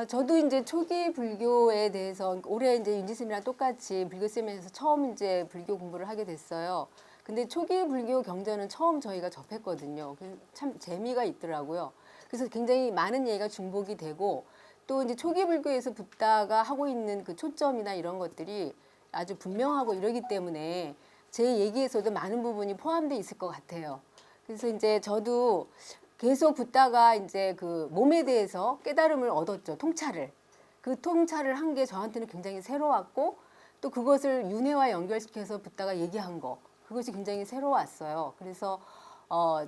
저도 이제 초기 불교에 대해서 올해 이제 윤지쌤이랑 똑같이 불교쌤에서 처음 이제 불교 공부를 하게 됐어요. 근데 초기 불교 경전은 처음 저희가 접했거든요. 그래서 참 재미가 있더라고요. 그래서 굉장히 많은 얘기가 중복이 되고 또 이제 초기 불교에서 붓다가 하고 있는 그 초점이나 이런 것들이 아주 분명하고 이러기 때문에 제 얘기에서도 많은 부분이 포함되어 있을 것 같아요. 그래서 이제 저도 계속 붓다가 이제 그 몸에 대해서 깨달음을 얻었죠. 통찰을. 그 통찰을 한 게 저한테는 굉장히 새로웠고 또 그것을 윤회와 연결시켜서 붓다가 얘기한 거. 그것이 굉장히 새로웠어요. 그래서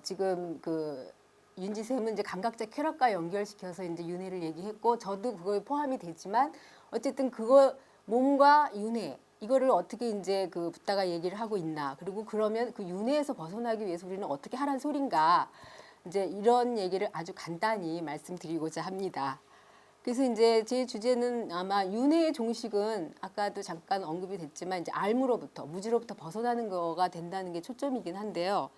지금 그 윤지쌤은 이제 감각적 쾌락과 연결시켜서 이제 윤회를 얘기했고 저도 그거에 포함이 되지만 어쨌든 그거 몸과 윤회 이거를 어떻게 이제 그 붓다가 얘기를 하고 있나 그리고 그러면 그 윤회에서 벗어나기 위해서 우리는 어떻게 하란 소린가 이제 이런 얘기를 아주 간단히 말씀드리고자 합니다. 그래서 이제 제 주제는 아마 윤회의 종식은 아까도 잠깐 언급이 됐지만 이제 알무로부터 무지로부터 벗어나는 거가 된다는 게 초점이긴 한데요.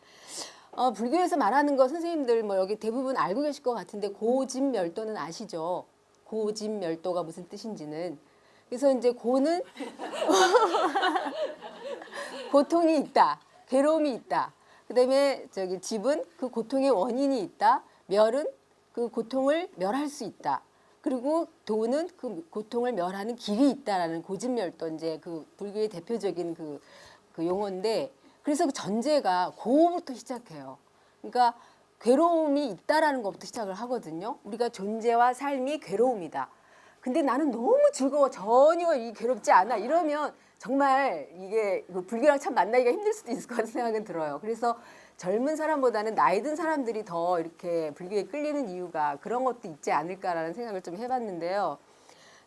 불교에서 말하는 거 선생님들 뭐 여기 대부분 알고 계실 것 같은데 고집멸도는 아시죠? 고집멸도가 무슨 뜻인지는. 그래서 이제 고는 고통이 있다, 괴로움이 있다. 그다음에 저기 집은 그 고통의 원인이 있다. 멸은 그 고통을 멸할 수 있다. 그리고 도는 그 고통을 멸하는 길이 있다라는 고집멸도 이제 그 불교의 대표적인 그 용어인데 그래서 그 전제가 고부터 시작해요. 그러니까 괴로움이 있다라는 것부터 시작을 하거든요. 우리가 존재와 삶이 괴로움이다. 근데 나는 너무 즐거워 전혀 이 괴롭지 않아 이러면 정말 이게 불교랑 참 만나기가 힘들 수도 있을 것 같은 생각은 들어요. 그래서 젊은 사람보다는 나이 든 사람들이 더 이렇게 불교에 끌리는 이유가 그런 것도 있지 않을까라는 생각을 좀 해봤는데요.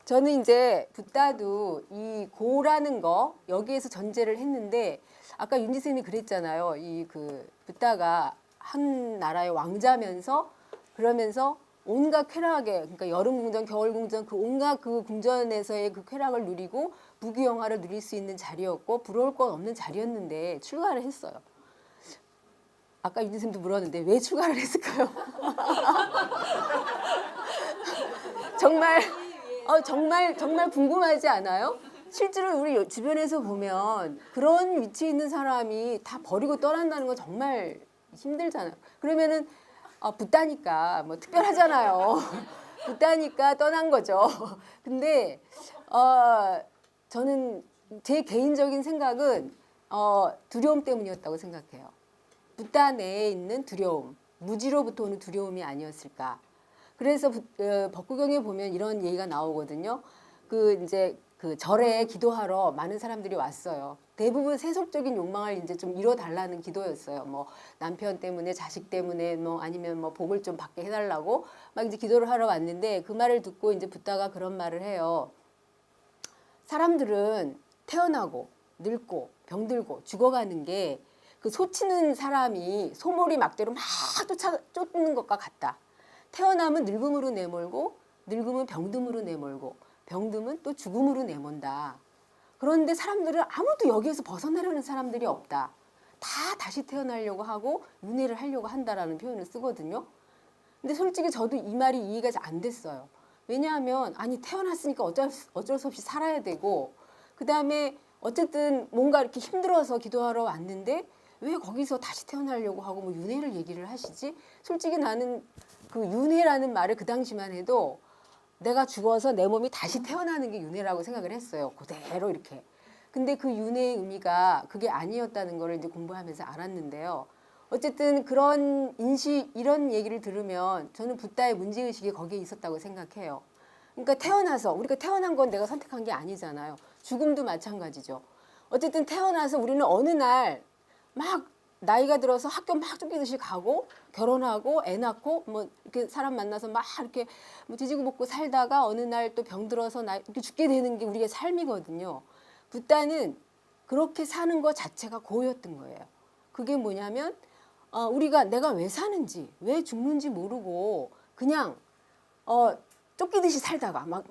저는 이제 붓다도 이 고라는 거 여기에서 전제를 했는데 아까 윤지쌤이 그랬잖아요. 이 그 붓다가 한 나라의 왕자면서 그러면서 온갖 쾌락에 그러니까 여름 궁전, 겨울 궁전 그 온갖 그 궁전에서의 그 쾌락을 누리고 부귀영화를 누릴 수 있는 자리였고 부러울 건 없는 자리였는데 출가를 했어요. 아까 윤지쌤도 물었는데 왜 출가를 했을까요? 정말 정말 궁금하지 않아요? 실제로 우리 주변에서 보면 그런 위치에 있는 사람이 다 버리고 떠난다는 건 정말 힘들잖아요. 그러면은 붓다니까 뭐 특별하잖아요. 붓다니까 떠난 거죠. 근데 저는 제 개인적인 생각은 두려움 때문이었다고 생각해요. 붓다 내에 있는 두려움, 무지로부터 오는 두려움이 아니었을까. 그래서 법구경에 보면 이런 얘기가 나오거든요. 그 이제 그 절에 기도하러 많은 사람들이 왔어요. 대부분 세속적인 욕망을 이제 좀 이뤄달라는 기도였어요. 뭐 남편 때문에, 자식 때문에, 뭐 아니면 뭐 복을 좀 받게 해달라고 막 이제 기도를 하러 왔는데 그 말을 듣고 이제 붓다가 그런 말을 해요. 사람들은 태어나고 늙고 병들고 죽어가는 게 그 소치는 사람이 소몰이 막대로 막 쫓는 것과 같다. 태어나면 늙음으로 내몰고 늙으면 병듦으로 내몰고 병듦은 또 죽음으로 내몬다. 그런데 사람들은 아무도 여기에서 벗어나려는 사람들이 없다. 다 다시 태어나려고 하고 윤회를 하려고 한다라는 표현을 쓰거든요. 근데 솔직히 저도 이 말이 이해가 잘 안 됐어요. 왜냐하면 아니 태어났으니까 어쩔 수 없이 살아야 되고 그 다음에 어쨌든 뭔가 이렇게 힘들어서 기도하러 왔는데 왜 거기서 다시 태어나려고 하고 뭐 윤회를 얘기를 하시지? 솔직히 나는 그 윤회라는 말을 그 당시만 해도 내가 죽어서 내 몸이 다시 태어나는 게 윤회라고 생각을 했어요. 그대로 이렇게. 근데 그 윤회의 의미가 그게 아니었다는 걸 이제 공부하면서 알았는데요. 어쨌든 그런 이런 얘기를 들으면 저는 붓다의 문제의식이 거기에 있었다고 생각해요. 그러니까 태어나서 우리가 태어난 건 내가 선택한 게 아니잖아요. 죽음도 마찬가지죠. 어쨌든 태어나서 우리는 어느 날 막 나이가 들어서 학교 막 쫓기듯이 가고 결혼하고 애 낳고 뭐 이렇게 사람 만나서 막 이렇게 뭐 뒤지고 볶고 살다가 어느 날 또 병들어서 이렇게 죽게 되는 게 우리의 삶이거든요. 붓다는 그렇게 사는 것 자체가 고였던 거예요. 그게 뭐냐면 우리가 내가 왜 사는지 왜 죽는지 모르고 그냥 쫓기듯이 살다가 막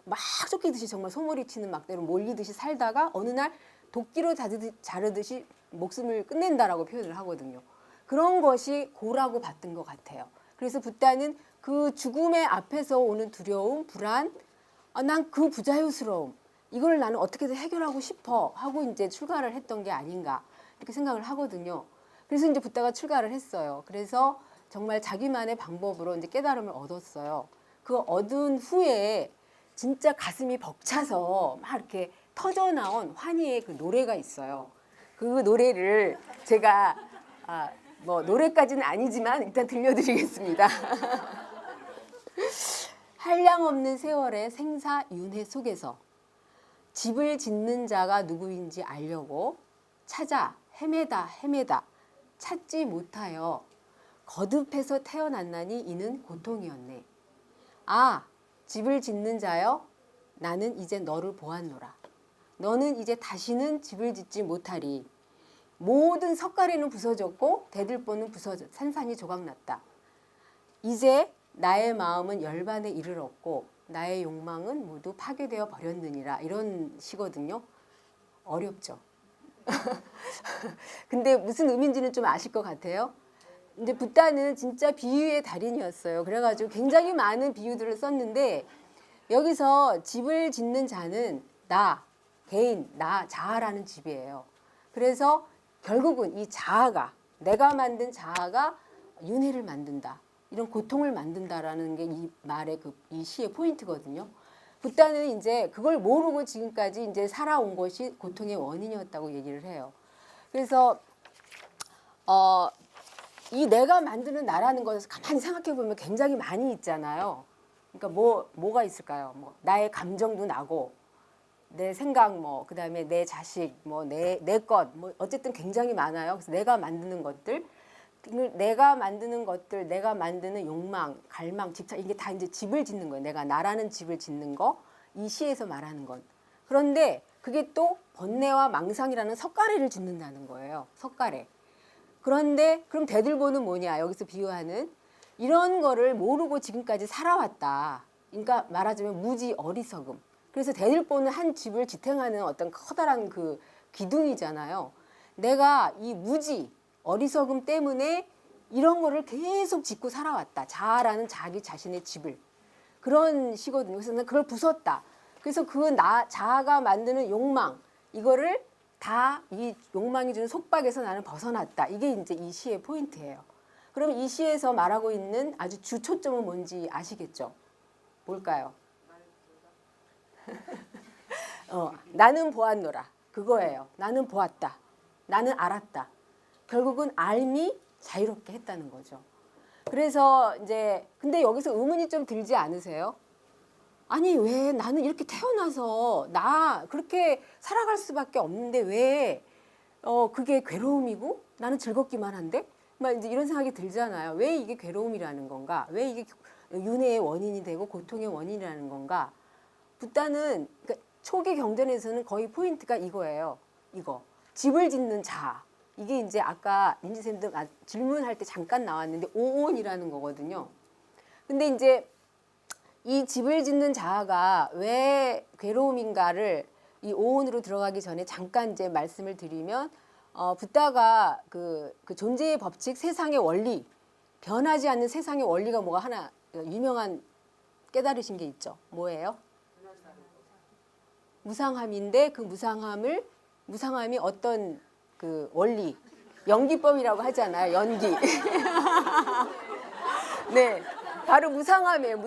쫓기듯이 정말 소머리치는 막대로 몰리듯이 살다가 어느 날 도끼로 자르듯이 목숨을 끝낸다라고 표현을 하거든요. 그런 것이 고라고 봤던 것 같아요. 그래서 붓다는 그 죽음의 앞에서 오는 두려움, 불안, 난 그 부자유스러움 이걸 나는 어떻게든 해결하고 싶어 하고 이제 출가를 했던 게 아닌가 이렇게 생각을 하거든요. 그래서 이제 붓다가 출가를 했어요. 그래서 정말 자기만의 방법으로 이제 깨달음을 얻었어요. 그 얻은 후에 진짜 가슴이 벅차서 막 이렇게 터져 나온 환희의 그 노래가 있어요. 그 노래를 제가 뭐 노래까지는 아니지만 일단 들려드리겠습니다. 한량없는 세월의 생사윤회 속에서 집을 짓는 자가 누구인지 알려고 찾아 헤매다 찾지 못하여 거듭해서 태어났나니 이는 고통이었네. 아, 집을 짓는 자여, 나는 이제 너를 보았노라. 너는 이제 다시는 집을 짓지 못하리. 모든 석가래는 부서졌고 대들보는 부서져 산산이 조각났다. 이제 나의 마음은 열반에 이르렀고 나의 욕망은 모두 파괴되어 버렸느니라. 이런 시거든요. 어렵죠. 근데 무슨 의미인지는 좀 아실 것 같아요. 이제 붓다는 진짜 비유의 달인이었어요. 그래가지고 굉장히 많은 비유들을 썼는데 여기서 집을 짓는 자는 나, 개인, 나, 자아라는 집이에요. 그래서 결국은 이 자아가 내가 만든 자아가 윤회를 만든다. 이런 고통을 만든다라는 게 이 말의 이 시의 포인트거든요. 붓다는 이제 그걸 모르고 지금까지 이제 살아온 것이 고통의 원인이었다고 얘기를 해요. 그래서 이 내가 만드는 나라는 것을 가만히 생각해 보면 굉장히 많이 있잖아요. 그러니까 뭐가 있을까요? 뭐 나의 감정도 나고 내 생각 그다음에 내 자식 내 것 어쨌든 굉장히 많아요. 그래서 내가 만드는 것들 내가 만드는 욕망, 갈망, 집착 이게 다 이제 집을 짓는 거예요. 내가 나라는 집을 짓는 거 이 시에서 말하는 건. 그런데 그게 또 번뇌와 망상이라는 석가래를 짓는다는 거예요. 석가래. 그런데 그럼 대들보는 뭐냐? 여기서 비유하는 이런 거를 모르고 지금까지 살아왔다. 그러니까 말하자면 무지 어리석음. 그래서 대들보는 한 집을 지탱하는 어떤 커다란 그 기둥이잖아요. 내가 이 무지 어리석음 때문에 이런 거를 계속 짓고 살아왔다. 자아라는 자기 자신의 집을. 그런 시거든요. 그래서 난 그걸 부쉈다. 그래서 그 자아가 만드는 욕망 이거를 다 이 욕망이 주는 속박에서 나는 벗어났다. 이게 이제 이 시의 포인트예요. 그럼 이 시에서 말하고 있는 아주 주 초점은 뭔지 아시겠죠? 뭘까요? 나는 보았노라. 그거예요. 나는 보았다. 나는 알았다. 결국은 알미 자유롭게 했다는 거죠. 그래서 이제 근데 여기서 의문이 좀 들지 않으세요? 아니 왜 나는 이렇게 태어나서 나 그렇게 살아갈 수밖에 없는데 왜 그게 괴로움이고 나는 즐겁기만 한데 막 이제 이런 생각이 들잖아요. 왜 이게 괴로움이라는 건가? 왜 이게 윤회의 원인이 되고 고통의 원인이라는 건가? 붓다는 그러니까 초기 경전에서는 거의 포인트가 이거예요. 이거 집을 짓는 자아. 이게 이제 아까 민지쌤도 질문할 때 잠깐 나왔는데 오온이라는 거거든요. 근데 이제 이 집을 짓는 자아가 왜 괴로움인가를 이 오온으로 들어가기 전에 잠깐 이제 말씀을 드리면 붓다가 그 존재의 법칙, 세상의 원리, 변하지 않는 세상의 원리가 뭐가 하나 유명한 깨달으신 게 있죠. 뭐예요? 무상함인데 그 무상함이 어떤 그 원리, 연기법이라고 하잖아요. 연기. 네, 바로 무상함이에요.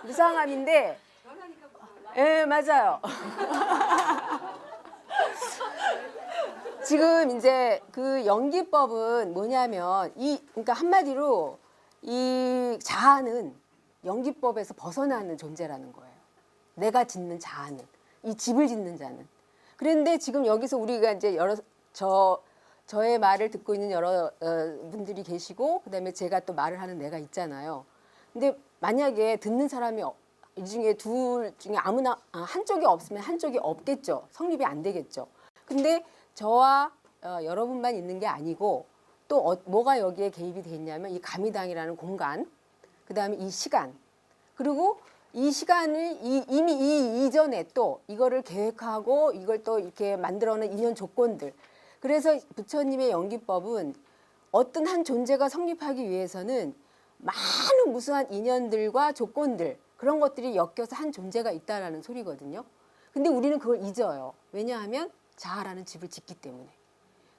무상함인데, 예, 맞아요. 지금 이제 그 연기법은 뭐냐면 그러니까 한마디로 이 자아는 연기법에서 벗어나는 존재라는 거예요. 내가 짓는 자아는 이 집을 짓는 자는. 그런데 지금 여기서 우리가 이제 저의 말을 듣고 있는 여러 분들이 계시고 그다음에 제가 또 말을 하는 내가 있잖아요. 근데 만약에 듣는 사람이 이 중에 둘 중에 아무나 한쪽이 없으면 한쪽이 없겠죠. 성립이 안 되겠죠. 근데 저와 여러분만 있는 게 아니고 또 뭐가 여기에 개입이 돼 있냐면 이 가미당이라는 공간, 그다음에 이 시간, 그리고 이 시간을 이미 이 이전에 또 이거를 계획하고 이걸 또 이렇게 만들어놓은 인연 조건들. 그래서 부처님의 연기법은 어떤 한 존재가 성립하기 위해서는 많은 무수한 인연들과 조건들, 그런 것들이 엮여서 한 존재가 있다라는 소리거든요. 근데 우리는 그걸 잊어요. 왜냐하면 자아라는 집을 짓기 때문에.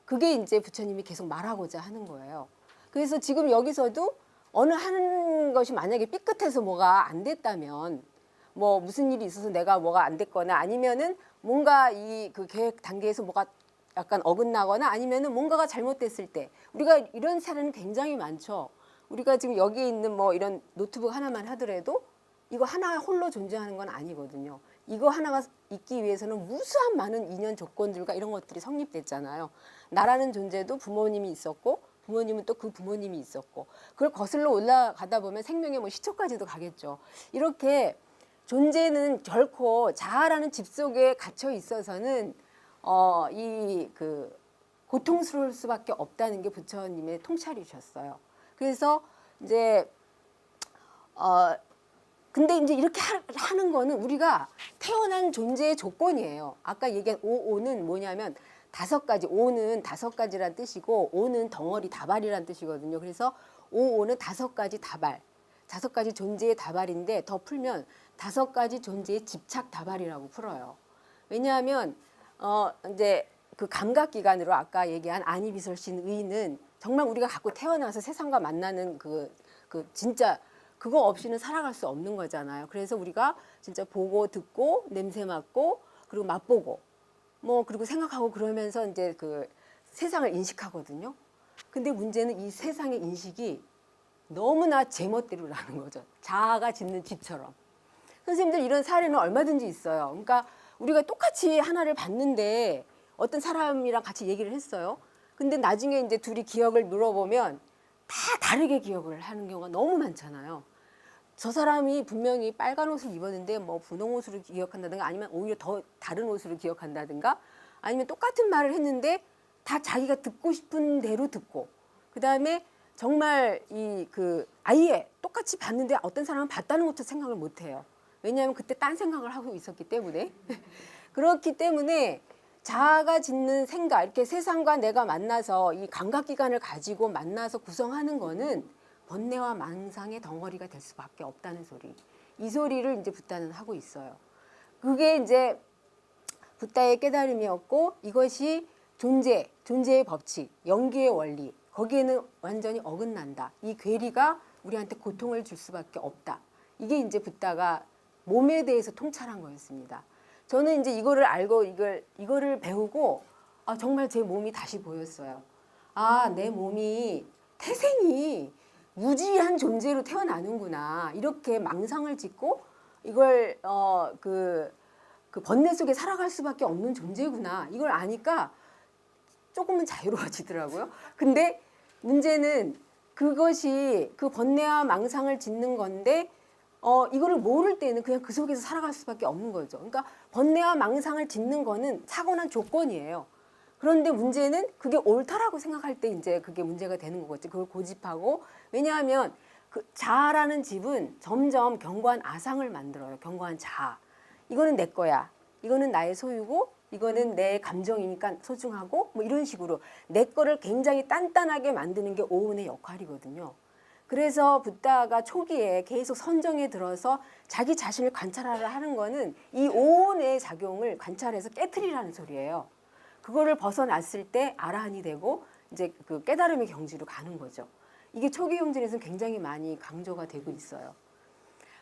그게 이제 부처님이 계속 말하고자 하는 거예요. 그래서 지금 여기서도 어느 하는 것이 만약에 삐끗해서 뭐가 안 됐다면 뭐 무슨 일이 있어서 내가 뭐가 안 됐거나 아니면은 뭔가 이 그 계획 단계에서 뭐가 약간 어긋나거나 아니면은 뭔가가 잘못됐을 때 우리가 이런 사례는 굉장히 많죠. 우리가 지금 여기에 있는 뭐 이런 노트북 하나만 하더라도 이거 하나 홀로 존재하는 건 아니거든요. 이거 하나가 있기 위해서는 무수한 많은 인연 조건들과 이런 것들이 성립됐잖아요. 나라는 존재도 부모님이 있었고 부모님은 또 그 부모님이 있었고 그걸 거슬러 올라가다 보면 생명의 뭐 시초까지도 가겠죠. 이렇게 존재는 결코 자아라는 집 속에 갇혀 있어서는 이 그 고통스러울 수밖에 없다는 게 부처님의 통찰이셨어요. 그래서 이제 근데 이제 이렇게 하는 거는 우리가 태어난 존재의 조건이에요. 아까 얘기한 오는 뭐냐면 5가지, 오는 5가지란 뜻이고 오는 덩어리 다발이란 뜻이거든요. 그래서 오는 5가지 다발, 5가지 존재의 다발인데 더 풀면 5가지 존재의 집착 다발이라고 풀어요. 왜냐하면 이제 그 감각기관으로 아까 얘기한 아니비설신 의는 정말 우리가 갖고 태어나서 세상과 만나는 그 진짜 그거 없이는 살아갈 수 없는 거잖아요. 그래서 우리가 진짜 보고 듣고 냄새 맡고 그리고 맛보고 뭐 그리고 생각하고 그러면서 이제 그 세상을 인식하거든요. 근데 문제는 이 세상의 인식이 너무나 제멋대로라는 거죠. 자아가 짓는 집처럼. 선생님들 이런 사례는 얼마든지 있어요. 그러니까 우리가 똑같이 하나를 봤는데 어떤 사람이랑 같이 얘기를 했어요. 근데 나중에 이제 둘이 기억을 물어보면 다 다르게 기억을 하는 경우가 너무 많잖아요. 저 사람이 분명히 빨간 옷을 입었는데 뭐 분홍 옷으로 기억한다든가 아니면 오히려 더 다른 옷으로 기억한다든가 아니면 똑같은 말을 했는데 다 자기가 듣고 싶은 대로 듣고 그다음에 정말 이 그 아예 똑같이 봤는데 어떤 사람은 봤다는 것도 생각을 못 해요. 왜냐하면 그때 딴 생각을 하고 있었기 때문에 그렇기 때문에 자아가 짓는 생각 이렇게 세상과 내가 만나서 이 감각기관을 가지고 만나서 구성하는 거는 번뇌와 망상의 덩어리가 될 수밖에 없다는 소리. 이 소리를 이제 붓다는 하고 있어요. 그게 이제 붓다의 깨달음이었고 이것이 존재의 법칙, 연기의 원리 거기에는 완전히 어긋난다. 이 괴리가 우리한테 고통을 줄 수밖에 없다. 이게 이제 붓다가 몸에 대해서 통찰한 거였습니다. 저는 이제 이거를 알고 이거를 배우고 정말 제 몸이 다시 보였어요. 내 몸이 태생이 무지한 존재로 태어나는구나. 이렇게 망상을 짓고 이걸 그 번뇌 속에 살아갈 수밖에 없는 존재구나. 이걸 아니까 조금은 자유로워지더라고요. 근데 문제는 그것이 그 번뇌와 망상을 짓는 건데 이거를 모를 때는 그냥 그 속에서 살아갈 수밖에 없는 거죠. 그러니까 번뇌와 망상을 짓는 거는 타고난 조건이에요. 그런데 문제는 그게 옳다라고 생각할 때 이제 그게 문제가 되는 거겠죠. 그걸 고집하고 왜냐하면 그 자아라는 집은 점점 견고한 아상을 만들어요. 견고한 자아. 이거는 내 거야. 이거는 나의 소유고 이거는 내 감정이니까 소중하고 뭐 이런 식으로 내 거를 굉장히 단단하게 만드는 게 오운의 역할이거든요. 그래서 붓다가 초기에 계속 선정에 들어서 자기 자신을 관찰하라 하는 거는 이 오운의 작용을 관찰해서 깨트리라는 소리예요. 그거를 벗어났을 때 아라한이 되고 이제 그 깨달음의 경지로 가는 거죠. 이게 초기 경전에서는 굉장히 많이 강조가 되고 있어요.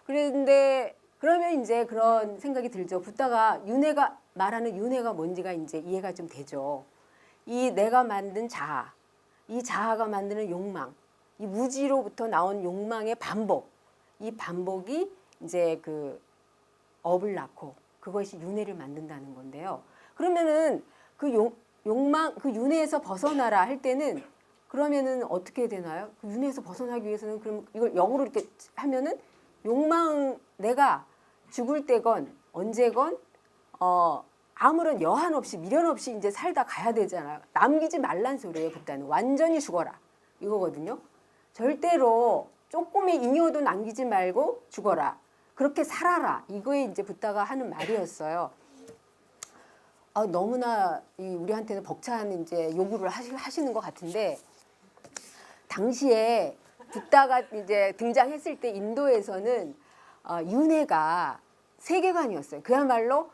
그런데 그러면 이제 그런 생각이 들죠. 붓다가 윤회가 말하는 윤회가 뭔지가 이제 이해가 좀 되죠. 이 내가 만든 자아, 이 자아가 만드는 욕망, 이 무지로부터 나온 욕망의 반복, 이 반복이 이제 그 업을 낳고 그것이 윤회를 만든다는 건데요. 그러면은 그 욕망, 그 윤회에서 벗어나라 할 때는 그러면은 어떻게 되나요? 그 윤회에서 벗어나기 위해서는 그럼 이걸 역으로 이렇게 하면은 욕망 내가 죽을 때건 언제건 아무런 여한 없이 미련 없이 이제 살다 가야 되잖아요. 남기지 말란 소리예요. 그때는 완전히 죽어라 이거거든요. 절대로 조금의 잉여도 남기지 말고 죽어라. 그렇게 살아라. 이거에 이제 붓다가 하는 말이었어요. 너무나 우리한테는 벅찬 이제 요구를 하시는 것 같은데 당시에 붓다가 이제 등장했을 때 인도에서는 윤회가 세계관이었어요. 그야말로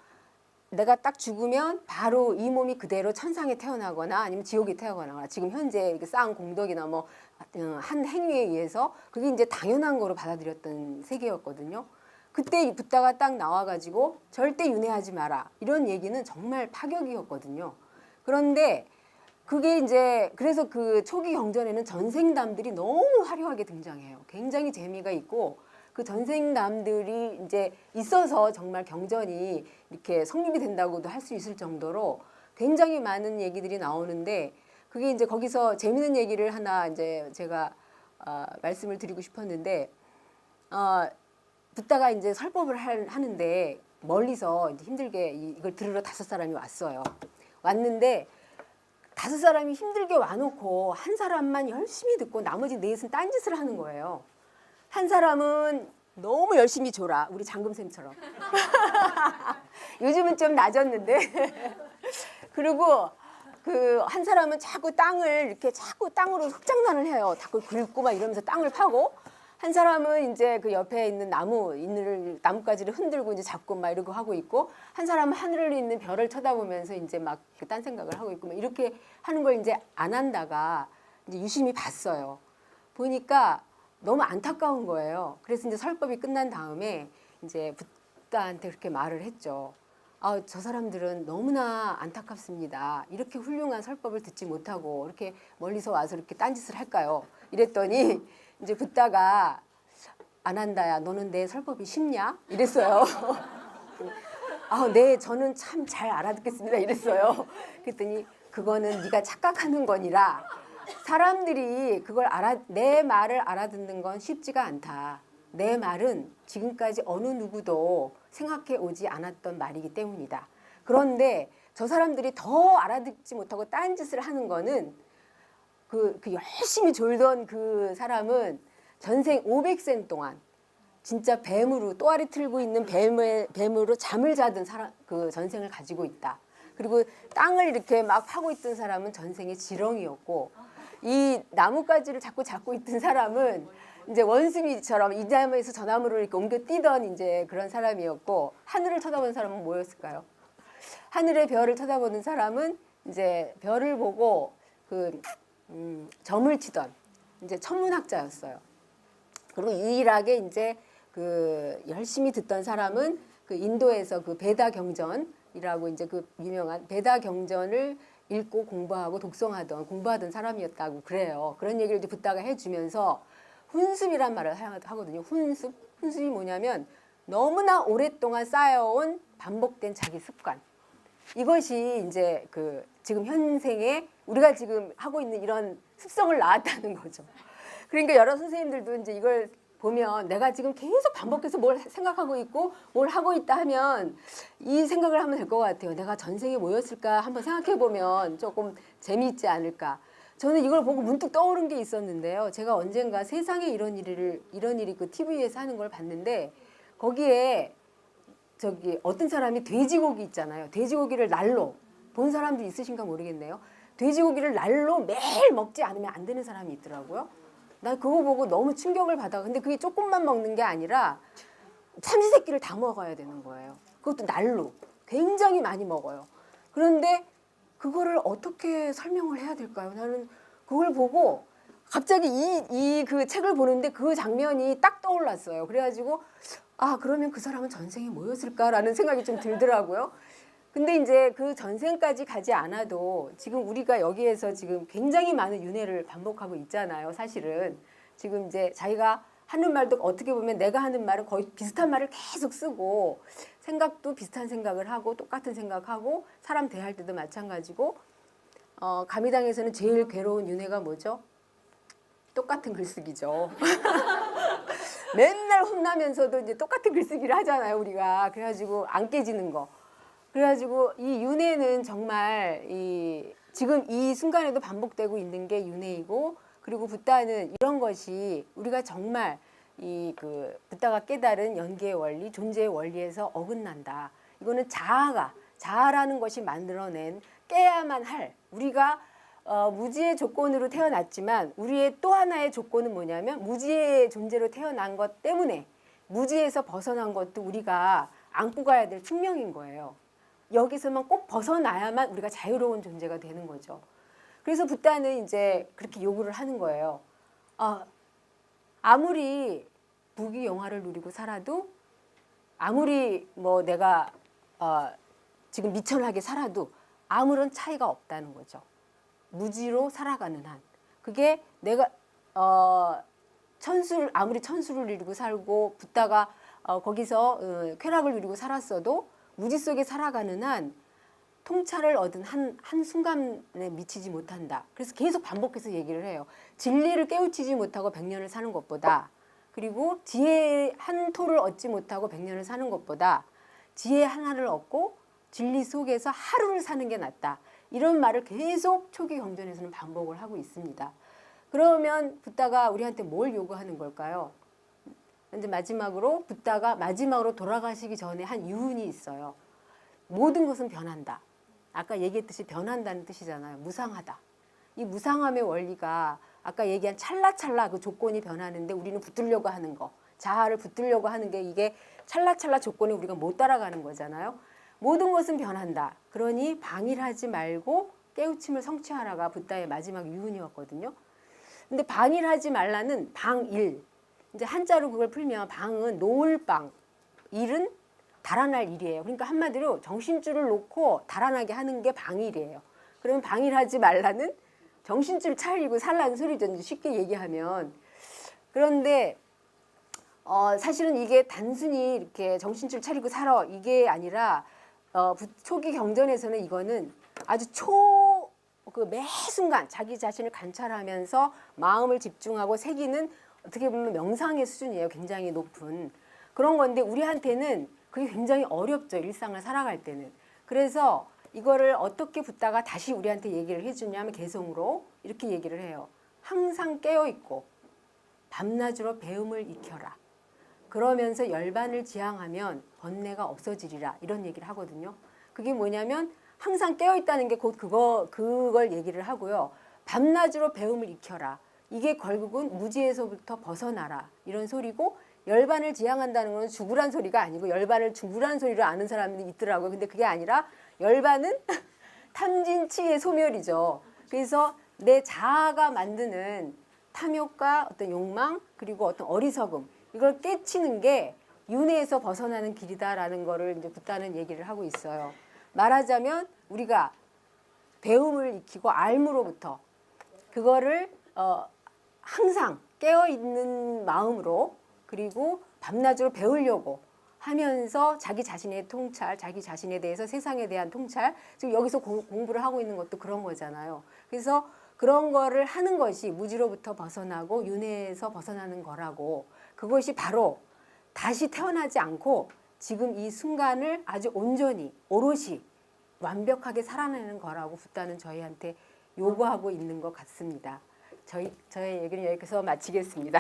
내가 딱 죽으면 바로 이 몸이 그대로 천상에 태어나거나 아니면 지옥에 태어나거나 지금 현재 이렇게 쌓은 공덕이나 뭐 한 행위에 의해서 그게 이제 당연한 거로 받아들였던 세계였거든요. 그때 이 붓다가 딱 나와가지고 절대 윤회하지 마라 이런 얘기는 정말 파격이었거든요. 그런데 그게 이제 그래서 그 초기 경전에는 전생담들이 너무 화려하게 등장해요. 굉장히 재미가 있고 그 전생담들이 이제 있어서 정말 경전이 이렇게 성립이 된다고도 할 수 있을 정도로 굉장히 많은 얘기들이 나오는데 그게 이제 거기서 재미있는 얘기를 하나 이제 제가 말씀을 드리고 싶었는데 붓다가 이제 설법을 하는데 멀리서 이제 힘들게 이걸 들으러 5사람이 왔어요. 왔는데 5사람이 힘들게 와놓고 한 사람만 열심히 듣고 나머지 4은 딴짓을 하는 거예요. 한 사람은 너무 열심히 졸아. 우리 장금쌤처럼. 요즘은 좀 낮았는데. 그리고 그 한 사람은 자꾸 땅을 이렇게 자꾸 땅으로 흙장난을 해요. 자꾸 긁고 막 이러면서 땅을 파고 한 사람은 이제 그 옆에 있는 나뭇가지를 흔들고 이제 잡고 막 이러고 하고 있고 한 사람은 하늘에 있는 별을 쳐다보면서 이제 막 딴 생각을 하고 있고 막 이렇게 하는 걸 이제 안 한다가 이제 유심히 봤어요. 보니까 너무 안타까운 거예요. 그래서 이제 설법이 끝난 다음에 이제 붓다한테 그렇게 말을 했죠. 저 사람들은 너무나 안타깝습니다. 이렇게 훌륭한 설법을 듣지 못하고 이렇게 멀리서 와서 이렇게 딴짓을 할까요? 이랬더니 이제 붓다가 안 한다야. 너는 내 설법이 쉽냐? 이랬어요. 네, 저는 참 잘 알아듣겠습니다. 이랬어요. 그랬더니 그거는 네가 착각하는 거니라. 사람들이 내 말을 알아듣는 건 쉽지가 않다. 내 말은 지금까지 어느 누구도 생각해 오지 않았던 말이기 때문이다. 그런데 저 사람들이 더 알아듣지 못하고 딴짓을 하는 거는 그 열심히 졸던 그 사람은 전생 500생 동안 진짜 뱀으로 또아리 틀고 있는 뱀으로 잠을 자던 그 전생을 가지고 있다. 그리고 땅을 이렇게 막 파고 있던 사람은 전생의 지렁이였고 이 나뭇가지를 자꾸 잡고 있던 사람은 이제 원숭이처럼 이 나무에서 저 나무를 이렇게 옮겨 뛰던 이제 그런 사람이었고 하늘을 쳐다보는 사람은 뭐였을까요? 하늘의 별을 쳐다보는 사람은 이제 별을 보고 점을 치던 이제 천문학자였어요. 그리고 유일하게 이제 그 열심히 듣던 사람은 그 인도에서 그 베다 경전이라고 이제 그 유명한 베다 경전을 읽고 공부하던 사람이었다고 그래요. 그런 얘기를 이제 붓다가 해주면서 훈습이란 말을 하거든요. 훈습이 뭐냐면 너무나 오랫동안 쌓여온 반복된 자기 습관. 이것이 이제 그 지금 현생에 우리가 지금 하고 있는 이런 습성을 낳았다는 거죠. 그러니까 여러 선생님들도 이제 이걸 보면 내가 지금 계속 반복해서 뭘 생각하고 있고 뭘 하고 있다 하면 이 생각을 하면 될 것 같아요. 내가 전생에 뭐였을까 한번 생각해 보면 조금 재미있지 않을까. 저는 이걸 보고 문득 떠오른 게 있었는데요. 제가 언젠가 세상에 이런 일이 그 TV에서 하는 걸 봤는데 거기에 어떤 사람이 돼지고기 있잖아요. 돼지고기를 날로 본 사람도 있으신가 모르겠네요. 돼지고기를 날로 매일 먹지 않으면 안 되는 사람이 있더라고요. 나 그거 보고 너무 충격을 받아. 근데 그게 조금만 먹는 게 아니라 삼시세끼를 다 먹어야 되는 거예요. 그것도 날로 굉장히 많이 먹어요. 그런데 그거를 어떻게 설명을 해야 될까요? 나는 그걸 보고 갑자기 그 책을 보는데 그 장면이 딱 떠올랐어요. 그래가지고 그러면 그 사람은 전생에 뭐였을까라는 생각이 좀 들더라고요. 근데 이제 그 전생까지 가지 않아도 지금 우리가 여기에서 지금 굉장히 많은 윤회를 반복하고 있잖아요. 사실은 지금 이제 자기가 하는 말도 어떻게 보면 내가 하는 말은 거의 비슷한 말을 계속 쓰고 생각도 비슷한 생각을 하고 똑같은 생각하고 사람 대할 때도 마찬가지고 가미당에서는 제일 괴로운 윤회가 뭐죠? 똑같은 글쓰기죠. 맨날 혼나면서도 이제 똑같은 글쓰기를 하잖아요, 우리가. 그래가지고 안 깨지는 거. 그래가지고 이 윤회는 정말 지금 이 순간에도 반복되고 있는 게 윤회이고, 그리고 붓다는 이런 것이 우리가 정말 붓다가 깨달은 연계의 원리, 존재의 원리에서 어긋난다. 이거는 자아라는 것이 만들어낸 깨야만 할, 우리가 무지의 조건으로 태어났지만 우리의 또 하나의 조건은 뭐냐면 무지의 존재로 태어난 것 때문에 무지에서 벗어난 것도 우리가 안고 가야 될 숙명인 거예요. 여기서만 꼭 벗어나야만 우리가 자유로운 존재가 되는 거죠. 그래서 붓다는 이제 그렇게 요구를 하는 거예요. 아무리 부귀영화를 누리고 살아도, 아무리 뭐 내가 지금 미천하게 살아도 아무런 차이가 없다는 거죠. 무지로 살아가는 한. 그게 내가 아무리 천수를 누리고 살고 붓다가 거기서 쾌락을 누리고 살았어도 무지 속에 살아가는 한 통찰을 얻은 한 순간에 미치지 못한다. 그래서 계속 반복해서 얘기를 해요. 진리를 깨우치지 못하고 100년을 사는 것보다, 그리고 지혜 한 토를 얻지 못하고 100년을 사는 것보다 지혜 하나를 얻고 진리 속에서 하루를 사는 게 낫다. 이런 말을 계속 초기 경전에서는 반복을 하고 있습니다. 그러면 붓다가 우리한테 뭘 요구하는 걸까요? 이제 붓다가 마지막으로 돌아가시기 전에 한 유훈이 있어요. 모든 것은 변한다. 아까 얘기했듯이 변한다는 뜻이잖아요. 무상하다. 이 무상함의 원리가 아까 얘기한 찰나찰나 그 조건이 변하는데 우리는 붙들려고 하는 거, 자아를 붙들려고 하는 게 이게 찰나찰나 조건에 우리가 못 따라가는 거잖아요. 모든 것은 변한다. 그러니 방일하지 말고 깨우침을 성취하라가 붓다의 마지막 유훈이었거든요. 근데 방일하지 말라는 방일. 이제 한자로 그걸 풀면 방은 놓을 방, 일은 달아날 일이에요. 그러니까 한마디로 정신줄을 놓고 달아나게 하는 게 방일이에요. 그러면 방일하지 말라는 정신줄 차리고 살라는 소리죠. 쉽게 얘기하면. 그런데 사실은 이게 단순히 이렇게 정신줄 차리고 살아 이게 아니라 초기 경전에서는 이거는 아주 매 순간 자기 자신을 관찰하면서 마음을 집중하고 새기는 어떻게 보면 명상의 수준이에요. 굉장히 높은 그런 건데 우리한테는 그게 굉장히 어렵죠. 일상을 살아갈 때는. 그래서 이거를 어떻게 붓다가 다시 우리한테 얘기를 해주냐면 개성으로 이렇게 얘기를 해요. 항상 깨어있고 밤낮으로 배움을 익혀라. 그러면서 열반을 지향하면 번뇌가 없어지리라. 이런 얘기를 하거든요. 그게 뭐냐면 항상 깨어있다는 게 곧 그걸 얘기를 하고요. 밤낮으로 배움을 익혀라. 이게 결국은 무지에서부터 벗어나라. 이런 소리고 열반을 지향한다는 건 죽으란 소리가 아니고 열반을 죽으란 소리를 아는 사람들이 있더라고요. 근데 그게 아니라 열반은 탐진치의 소멸이죠. 그래서 내 자아가 만드는 탐욕과 어떤 욕망 그리고 어떤 어리석음 이걸 깨치는 게 윤회에서 벗어나는 길이다라는 거를 이제 붓다는 얘기를 하고 있어요. 말하자면 우리가 배움을 익히고 알므로부터 그거를 항상 깨어있는 마음으로 그리고 밤낮으로 배우려고 하면서 자기 자신의 통찰, 자기 자신에 대해서 세상에 대한 통찰, 지금 여기서 공부를 하고 있는 것도 그런 거잖아요. 그래서 그런 거를 하는 것이 무지로부터 벗어나고 윤회에서 벗어나는 거라고 그것이 바로 다시 태어나지 않고 지금 이 순간을 아주 온전히 오롯이 완벽하게 살아내는 거라고 붓다는 저희한테 요구하고 있는 것 같습니다. 저의 얘기는 여기서 마치겠습니다.